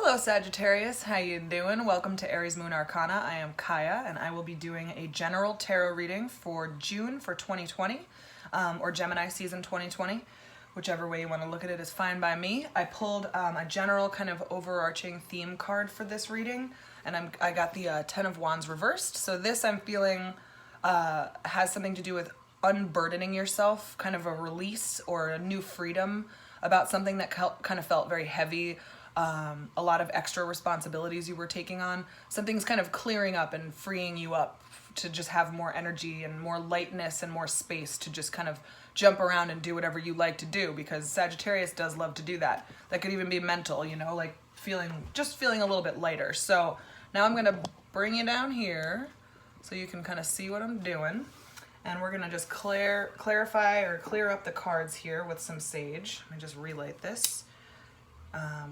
Hello Sagittarius, how you doing? Welcome to Aries Moon Arcana. I am Kaya and I will be doing a general tarot reading for June for 2020 or Gemini season 2020. Whichever way you want to look at it is fine by me. I pulled a general kind of overarching theme card for this reading and I got the 10 of Wands reversed. So this I'm feeling has something to do with unburdening yourself, kind of a release or a new freedom about something that kind of felt very heavy. A lot of extra responsibilities you were taking on. Something's kind of clearing up and freeing you up to just have more energy and more lightness and more space to just kind of jump around and do whatever you like to do, because Sagittarius does love to do that. That could even be mental, you know, like just feeling a little bit lighter. So now I'm gonna bring you down here so you can kind of see what I'm doing. And we're gonna just clarify or clear up the cards here with some sage. Let me just relight this.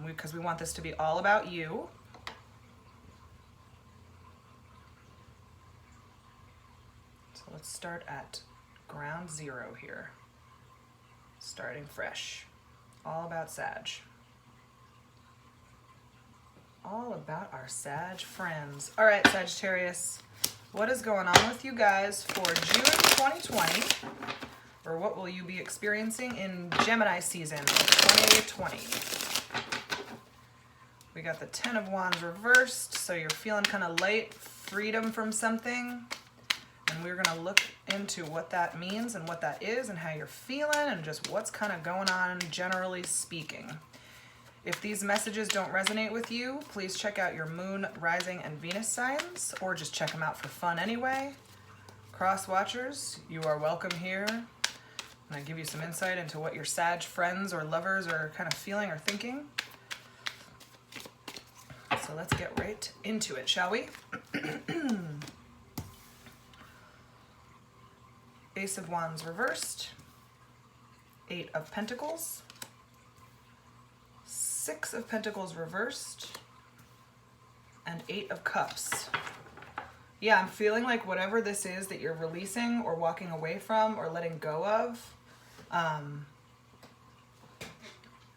Because we want this to be all about you. So let's start at ground zero here. Starting fresh. All about Sag. All about our Sag friends. All right, Sagittarius, what is going on with you guys for June 2020? Or what will you be experiencing in Gemini season 2020? We got the 10 of Wands reversed, so you're feeling kind of light, freedom from something. And we're gonna look into what that means and what that is and how you're feeling and just what's kind of going on generally speaking. If these messages don't resonate with you, please check out your moon, rising, and Venus signs, or just check them out for fun anyway. Cross watchers, you are welcome here. I'm gonna give you some insight into what your Sag friends or lovers are kind of feeling or thinking. So let's get right into it, shall we? Ace of Wands reversed, 8 of Pentacles, 6 of Pentacles reversed, and 8 of Cups. Yeah, I'm feeling like whatever this is that you're releasing or walking away from or letting go of,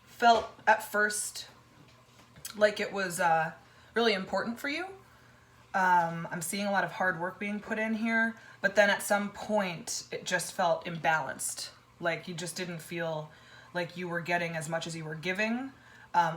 felt at first like it was really important for you. I'm seeing a lot of hard work being put in here, but then at some point it just felt imbalanced. Like you just didn't feel like you were getting as much as you were giving,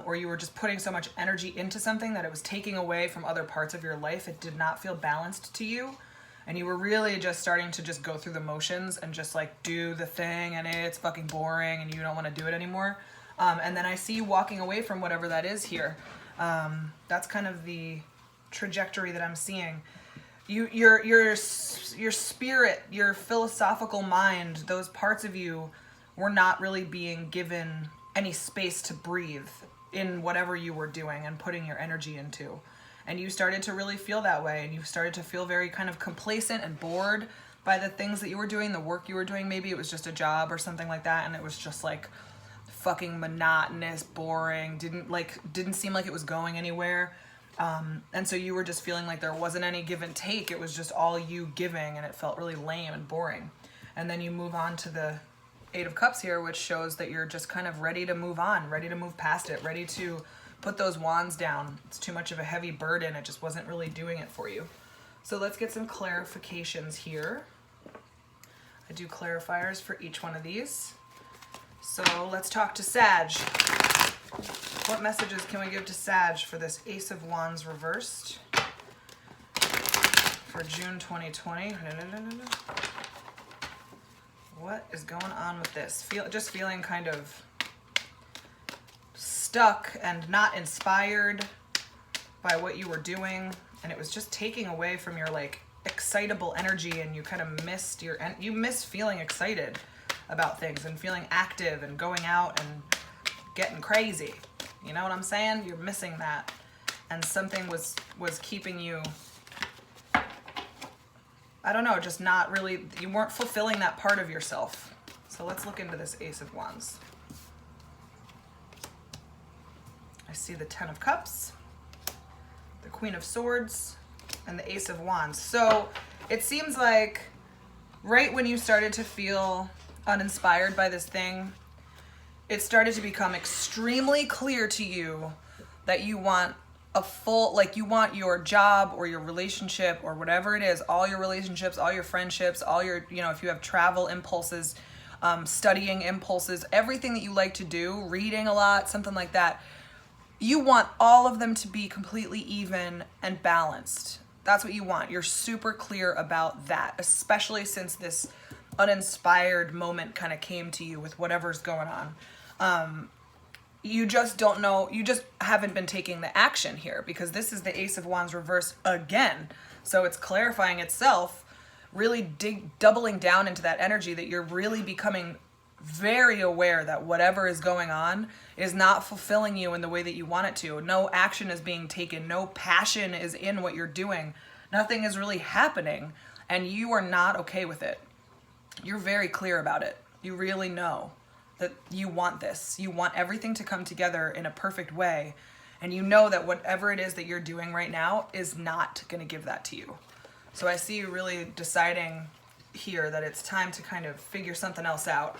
or you were just putting so much energy into something that it was taking away from other parts of your life. It did not feel balanced to you. And you were really just starting to just go through the motions and just like do the thing, and it's fucking boring and you don't want to do it anymore. And then I see you walking away from whatever that is here. That's kind of the trajectory that I'm seeing. Your spirit, your philosophical mind, those parts of you were not really being given any space to breathe in whatever you were doing and putting your energy into. And you started to really feel that way, and you started to feel very kind of complacent and bored by the things that you were doing, the work you were doing. Maybe it was just a job or something like that, and it was just like fucking monotonous, boring, didn't seem like it was going anywhere. And so you were just feeling like there wasn't any give and take. It was just all you giving, and it felt really lame and boring. And then you move on to the 8 of Cups here, which shows that you're just kind of ready to move on, ready to move past it, ready to put those wands down. It's too much of a heavy burden. It just wasn't really doing it for you. So let's get some clarifications here. I do clarifiers for each one of these. So let's talk to Sag. What messages can we give to Sag for this Ace of Wands reversed for June 2020? What is going on with this? Just feeling kind of stuck and not inspired by what you were doing, and it was just taking away from your like excitable energy, and you kind of miss feeling excited about things and feeling active and going out and getting crazy. You know what I'm saying? You're missing that, and something was keeping you, I don't know, just not really, you weren't fulfilling that part of yourself. So let's look into this Ace of Wands. I see the 10 of Cups, the Queen of Swords, and the Ace of Wands. So it seems like right when you started to feel uninspired by this thing, it started to become extremely clear to you that you want a full, like you want your job or your relationship or whatever it is, all your relationships, all your friendships, all your, you know, if you have travel impulses, studying impulses, everything that you like to do, reading a lot, something like that, you want all of them to be completely even and balanced. That's what you want. You're super clear about that, especially since this uninspired moment kind of came to you with whatever's going on. You just don't know, you just haven't been taking the action here, because this is the Ace of Wands reversed again. So it's clarifying itself, really doubling down into that energy that you're really becoming very aware that whatever is going on is not fulfilling you in the way that you want it to. No action is being taken. No passion is in what you're doing. Nothing is really happening, and you are not okay with it. You're very clear about it. You really know that you want this. You want everything to come together in a perfect way, and you know that whatever it is that you're doing right now is not going to give that to you. So I see you really deciding here that it's time to kind of figure something else out.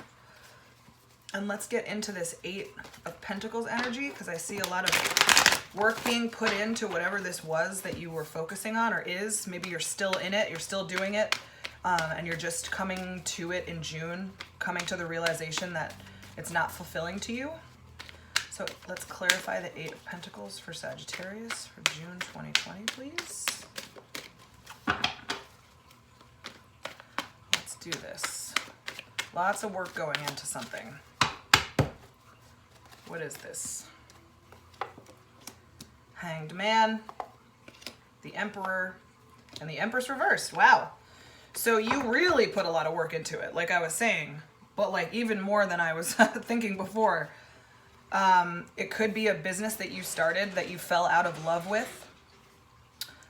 And let's get into this 8 of Pentacles energy, because I see a lot of work being put into whatever this was that you were focusing on or is. Maybe you're still in it, you're still doing it, and you're just coming to it in June, coming to the realization that it's not fulfilling to you. So let's clarify the 8 of Pentacles for Sagittarius for June 2020, please. Let's do this. Lots of work going into something. What is this? Hanged Man, the Emperor, and the Empress reversed. Wow. So you really put a lot of work into it, like I was saying, but like even more than I was thinking before. It could be a business that you started that you fell out of love with.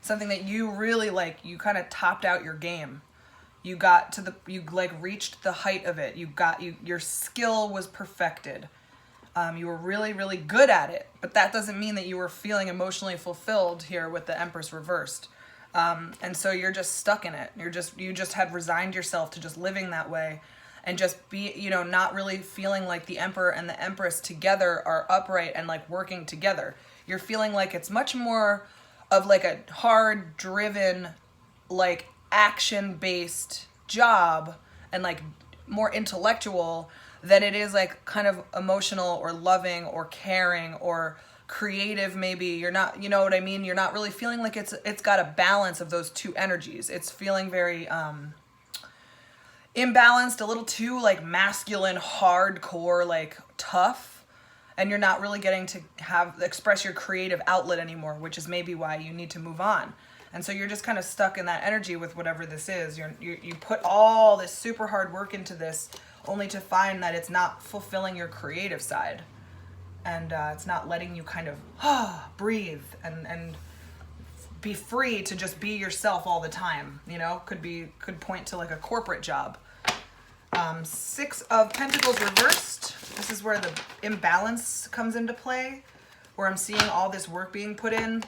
Something that you really like, you kind of topped out your game. You got to the, you like reached the height of it. Your skill was perfected. You were really, really good at it, but that doesn't mean that you were feeling emotionally fulfilled here with the Empress reversed. And so you're just stuck in it. You just had resigned yourself to just living that way and just be, you know, not really feeling like the Emperor and the Empress together are upright and like working together. You're feeling like it's much more of like a hard driven, like action-based job and like more intellectual than it is like kind of emotional or loving or caring or creative. Maybe you're not, you know what I mean? You're not really feeling like it's got a balance of those two energies. It's feeling very imbalanced, a little too like masculine, hardcore, like tough, and you're not really getting to express your creative outlet anymore, which is maybe why you need to move on. And so you're just kind of stuck in that energy with whatever this is. You put all this super hard work into this only to find that it's not fulfilling your creative side. And it's not letting you kind of breathe and be free to just be yourself all the time. You know, could point to like a corporate job. 6 of Pentacles reversed. This is where the imbalance comes into play, where I'm seeing all this work being put in.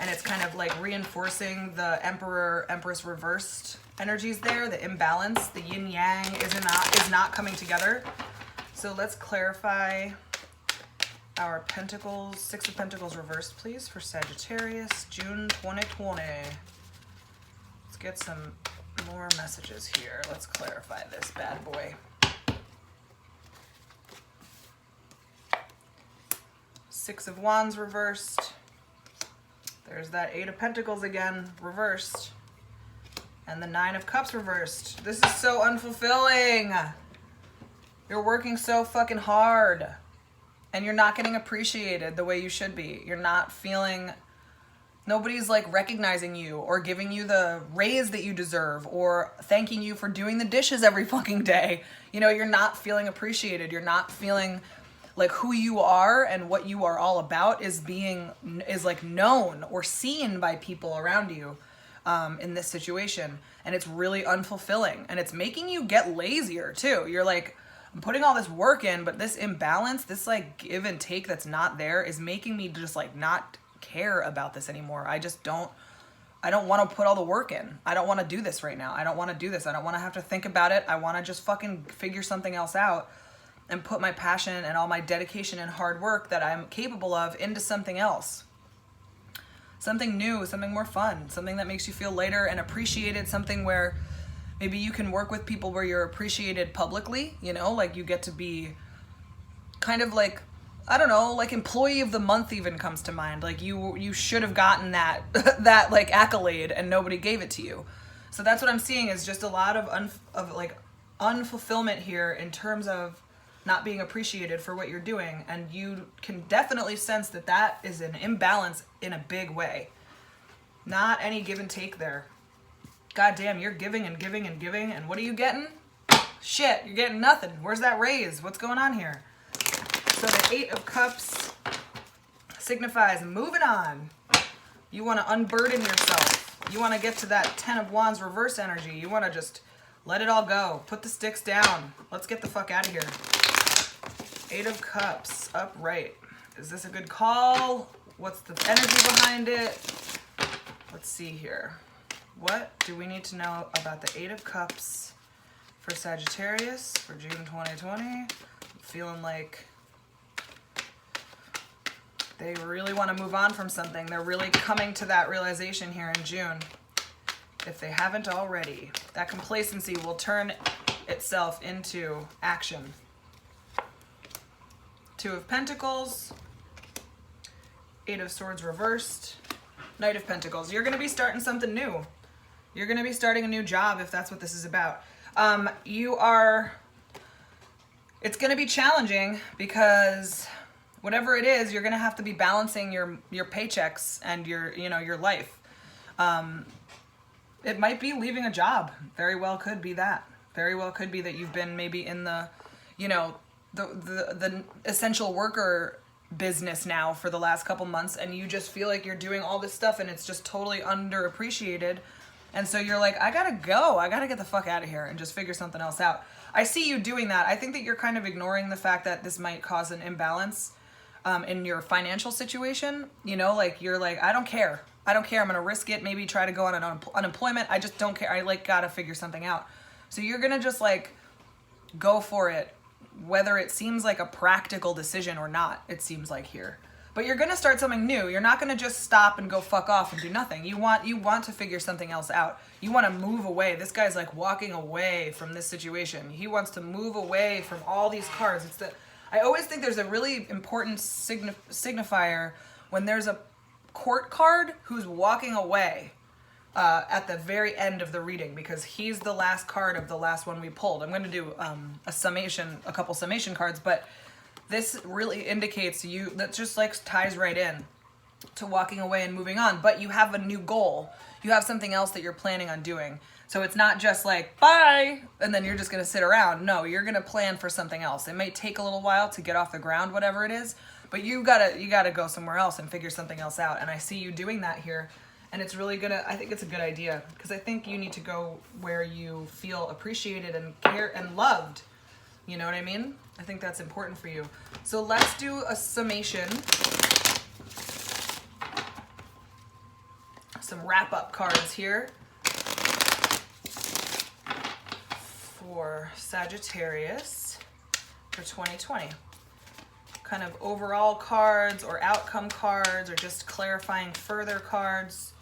And it's kind of like reinforcing the Emperor, Empress reversed energies there. The imbalance, the yin yang is not coming together. So let's clarify our Pentacles, 6 of Pentacles reversed, please, for Sagittarius, June 2020. Let's get some more messages here. Let's clarify this bad boy. 6 of Wands reversed. There's that 8 of Pentacles again, reversed. And the 9 of Cups reversed. This is so unfulfilling. You're working so fucking hard. And you're not getting appreciated the way you should be. You're not feeling... Nobody's like recognizing you or giving you the raise that you deserve or thanking you for doing the dishes every fucking day. You know, you're not feeling appreciated. You're not feeling... like who you are and what you are all about is like known or seen by people around you in this situation. And it's really unfulfilling, and it's making you get lazier too. You're like, I'm putting all this work in, but this imbalance, this like give and take that's not there is making me just like not care about this anymore. I don't want to put all the work in. I don't want to do this right now. I don't want to do this. I don't want to have to think about it. I want to just fucking figure something else out. and put my passion and all my dedication and hard work that I'm capable of into something else. Something new, something more fun, something that makes you feel lighter and appreciated, something where maybe you can work with people where you're appreciated publicly, you know, like you get to be kind of like, I don't know, like employee of the month even comes to mind. Like you should have gotten that, that like accolade and nobody gave it to you. So that's what I'm seeing is just a lot of unfulfillment here in terms of not being appreciated for what you're doing. And you can definitely sense that that is an imbalance in a big way. Not any give and take there. God damn, you're giving and giving and giving. And what are you getting? Shit, you're getting nothing. Where's that raise? What's going on here? So the 8 of Cups signifies moving on. You want to unburden yourself. You want to get to that 10 of Wands reverse energy. You want to just let it all go. Put the sticks down. Let's get the fuck out of here. 8 of Cups upright. Is this a good call? What's the energy behind it? Let's see here. What do we need to know about the 8 of Cups for Sagittarius for June 2020? I'm feeling like they really want to move on from something. They're really coming to that realization here in June. If they haven't already, that complacency will turn itself into action. 2 of Pentacles, 8 of Swords reversed, Knight of Pentacles. You're going to be starting something new. You're going to be starting a new job if that's what this is about. It's going to be challenging because whatever it is, you're going to have to be balancing your paychecks and your life. It might be leaving a job. Very well could be that. Very well could be that you've been maybe in the essential worker business now for the last couple months, and you just feel like you're doing all this stuff and it's just totally underappreciated. And so you're like, I gotta go. I gotta get the fuck out of here and just figure something else out. I see you doing that. I think that you're kind of ignoring the fact that this might cause an imbalance in your financial situation. You know, like you're like, I don't care. I don't care. I'm gonna risk it. Maybe try to go on an unemployment. I just don't care. I like gotta figure something out. So you're gonna just like go for it, whether it seems like a practical decision or not. It seems like here. But you're going to start something new. You're not going to just stop and go fuck off and do nothing. You want to figure something else out. You want to move away. This guy's like walking away from this situation. He wants to move away from all these cards. I always think there's a really important signifier when there's a court card who's walking away at the very end of the reading, because he's the last card of the last one we pulled. I'm going to do a couple summation cards, but this really indicates that just like ties right in to walking away and moving on. But you have a new goal. You have something else that you're planning on doing. So it's not just like, bye, and then you're just going to sit around. No, you're going to plan for something else. It may take a little while to get off the ground, whatever it is, but you gotta go somewhere else and figure something else out. And I see you doing that here. And it's really I think it's a good idea, because I think you need to go where you feel appreciated and care and loved. You know what I mean? I think that's important for you. So let's do a summation. Some wrap-up cards here for Sagittarius for 2020. Kind of overall cards or outcome cards or just clarifying further cards.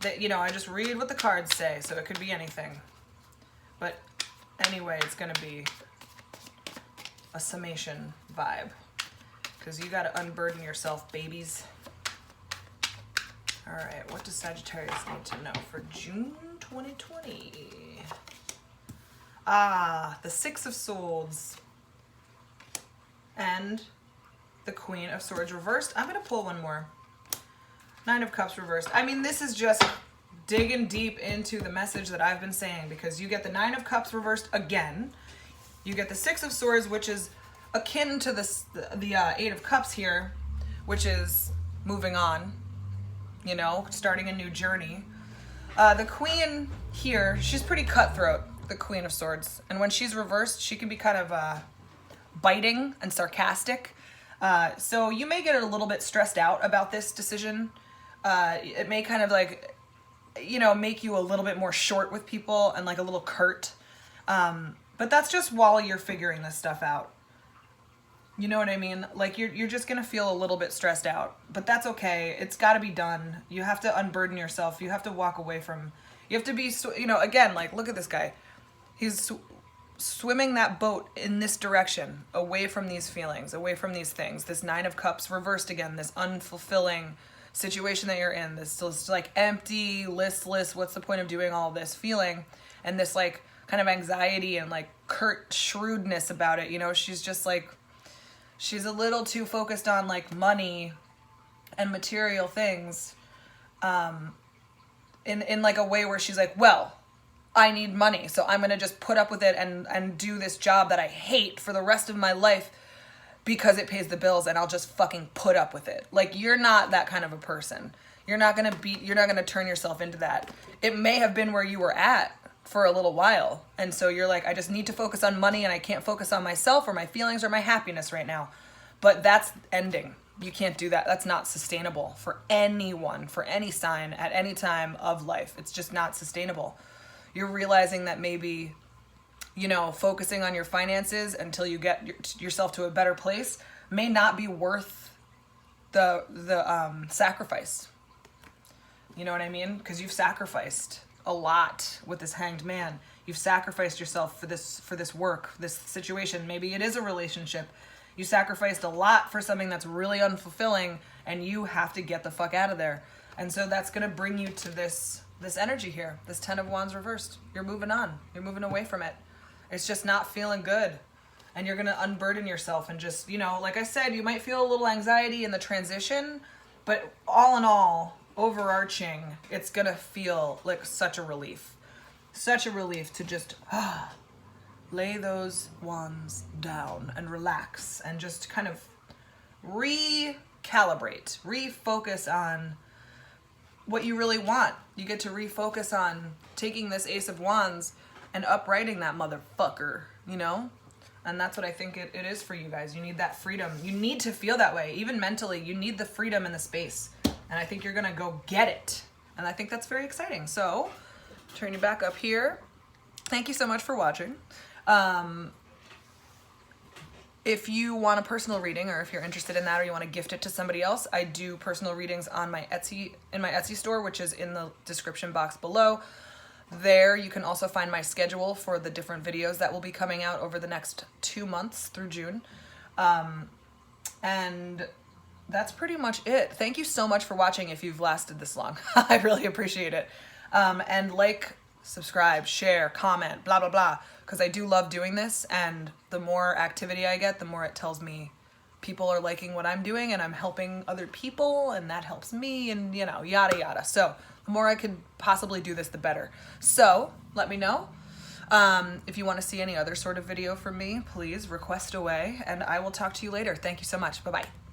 That, I just read what the cards say, so it could be anything. But anyway, it's going to be a summation vibe, because you got to unburden yourself, babies. All right, what does Sagittarius need to know for June 2020? The 6 of Swords and the Queen of Swords reversed. I'm going to pull one more. 9 of Cups reversed. I mean, this is just digging deep into the message that I've been saying, because you get the 9 of Cups reversed again. You get the 6 of Swords, which is akin to the 8 of Cups here, which is moving on, starting a new journey. The Queen here, she's pretty cutthroat, the Queen of Swords. And when she's reversed, she can be kind of biting and sarcastic. So you may get a little bit stressed out about this decision. It may kind of like, make you a little bit more short with people and like a little curt. But that's just while you're figuring this stuff out. You know what I mean? Like you're just gonna feel a little bit stressed out, but that's okay. It's got to be done. You have to unburden yourself. You have to walk away from. You have to be, you know, again, like look at this guy. He's swimming that boat in this direction, away from these feelings, away from these things. This Nine of Cups reversed again. This unfulfilling situation that you're in. This like empty, listless. What's the point of doing all this feeling? And this like kind of anxiety and like curt shrewdness about it. You know, she's just like. She's a little too focused on like money and material things in like a way where she's like, well, I need money, so I'm going to just put up with it and do this job that I hate for the rest of my life because it pays the bills, and I'll just fucking put up with it. Like, you're not that kind of a person. You're not going to turn yourself into that. It may have been where you were at for a little while. And so you're like, I just need to focus on money and I can't focus on myself or my feelings or my happiness right now. But that's ending. You can't do that. That's not sustainable for anyone, for any sign at any time of life. It's just not sustainable. You're realizing that maybe, you know, focusing on your finances until you get yourself to a better place may not be worth the sacrifice. You know what I mean? Because you've sacrificed a lot with this Hanged Man. You've sacrificed yourself for this work, this situation. Maybe it is a relationship. You sacrificed a lot for something that's really unfulfilling, and you have to get the fuck out of there. And so that's going to bring you to this energy here, this Ten of Wands reversed. You're moving on. You're moving away from it. It's just not feeling good. And you're going to unburden yourself and just, you know, like I said, you might feel a little anxiety in the transition, but all in all, overarching, it's gonna feel like such a relief to just lay those wands down and relax and just kind of recalibrate, refocus on what you really want. You get to refocus on taking this Ace of Wands and uprighting that motherfucker, you know? And that's what I think it is for you guys. You need that freedom. You need to feel that way, even mentally. You need the freedom and the space. And I think you're gonna go get it. And I think that's very exciting. So, turn you back up here. Thank you so much for watching. If you want a personal reading, or if you're interested in that, or you want to gift it to somebody else, I do personal readings on my Etsy store, which is in the description box below. There you can also find my schedule for the different videos that will be coming out over the next 2 months through June. And that's pretty much it. Thank you so much for watching if you've lasted this long. I really appreciate it. And like, subscribe, share, comment, blah, blah, blah, because I do love doing this, and the more activity I get, the more it tells me people are liking what I'm doing and I'm helping other people, and that helps me, and you know, yada, yada. So the more I could possibly do this, the better. So let me know. If you want to see any other sort of video from me, please request away, and I will talk to you later. Thank you so much. Bye-bye.